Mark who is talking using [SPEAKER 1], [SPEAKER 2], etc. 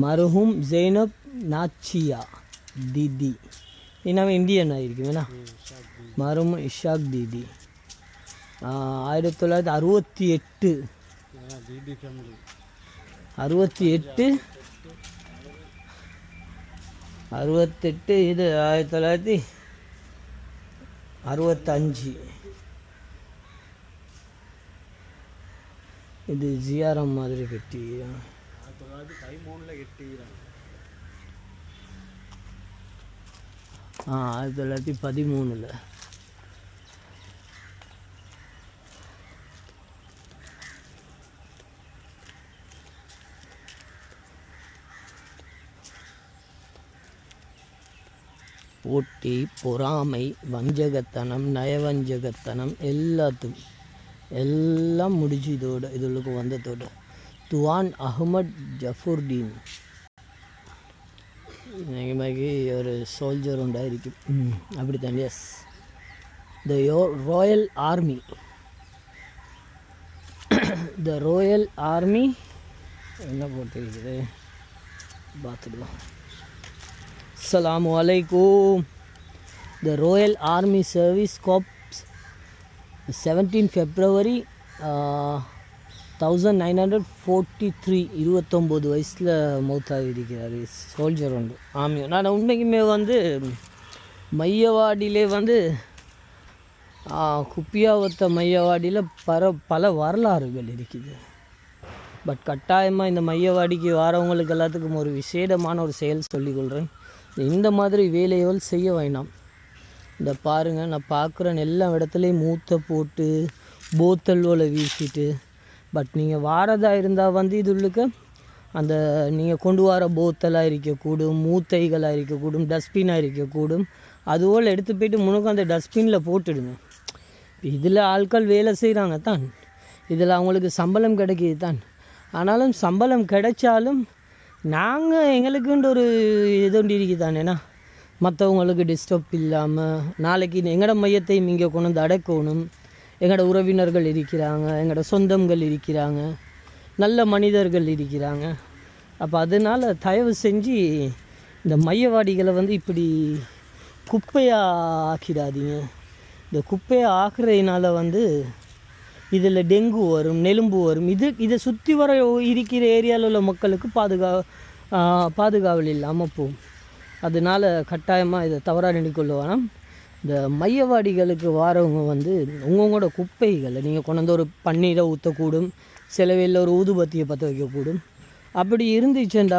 [SPEAKER 1] மருஹூம் ஜெய்னப் நாச்சியா தீதி நம்ம இந்தியன் ஆகிருக்கும் வேணா மருஹூம் இஷாக் தீதி 1968 இது 1965 இது ஜிஆர்எம் மாதிரி கட்டி 1913 போட்டி பொறாமை வஞ்சகத்தனம் நயவஞ்சகத்தனம் எல்லாம் முடிஞ்சு இதுக்கு வந்ததோட துவான் அஹ்மத் ஜஃபுர்தீன் மாதிரி ஒரு சோல்ஜர் உண்டாயிருக்கும் அப்படித்தான். எஸ், த ராயல் ஆர்மி என்ன போட்டிருக்குது பார்த்துடுவோம். அஸ்ஸலாமு அலைக்கும். The royal army service corps 17 February 1943 29 வயசில் மௌத்தாகி இருக்கிறார். சோல்ஜர் உண்டு ஆர்மி. நான் உண்மைக்குமே மையவாடியிலே குப்பியாவத்த மையவாடியில் பல வரலாறுகள் இருக்குது. பட் கட்டாயமாக இந்த மையவாடிக்கு வரவங்களுக்கு எல்லாத்துக்கும் ஒரு விசேடமான ஒரு செயல் சொல்லிக்கொள்கிறேன். இந்த மாதிரி வேலைகள் செய்ய வேண்டாம். இந்த பாருங்கள், நான் பார்க்குறேன் எல்லா இடத்துலையும் மூத்தை போட்டு போத்தல்வோலை வீசிட்டு. பட் நீங்கள் வாரதாக இருந்தால் இதுள்ளுக்கு அந்த நீங்கள் கொண்டு வர போத்தலாக இருக்கக்கூடும், மூத்தைகளாக இருக்கக்கூடும், டஸ்ட்பினாக இருக்கக்கூடும். அதுபோல் எடுத்து போய்ட்டு முழுக்க அந்த டஸ்ட்பினில் போட்டுடுங்க. இதில் ஆட்கள் வேலை செய்கிறாங்க தான், இதில் அவங்களுக்கு சம்பளம் கிடைக்கிது தான். ஆனாலும் சம்பளம் கிடைச்சாலும் நாங்கள் எங்களுக்குன்ற ஒரு இது ஒன்று இருக்குது தானேண்ணா, மற்றவங்களுக்கு டிஸ்டர்ப் இல்லாமல் நாளைக்கு எங்களோட மையத்தையும் இங்கே கொண்டு வந்து அடக்கணும். எங்களோட உறவினர்கள் இருக்கிறாங்க, எங்களோட சொந்தங்கள் இருக்கிறாங்க, நல்ல மனிதர்கள் இருக்கிறாங்க. அப்போ அதனால் தயவு செஞ்சு இந்த மையவாடிகளை இப்படி குப்பையாக ஆக்கிடாதீங்க. இந்த குப்பையை ஆக்குறதுனால இதில் டெங்கு வரும், நெலும்பு வரும். இதை சுற்றி வர இருக்கிற ஏரியாவில் உள்ள மக்களுக்கு பாதுகாவல் இல்லாமல் போகும். அதனால் கட்டாயமாக இதை தவறாக நினைக்கொள்ள வேணாம். இந்த மையவாடிகளுக்கு வாரவங்க உங்களோட குப்பைகளை நீங்கள் கொண்டு ஒரு பன்னீரை ஊற்றக்கூடும், சில வேளையில் ஒரு ஊதுபத்தியை பற்ற வைக்கக்கூடும். அப்படி இருந்துச்சுண்டா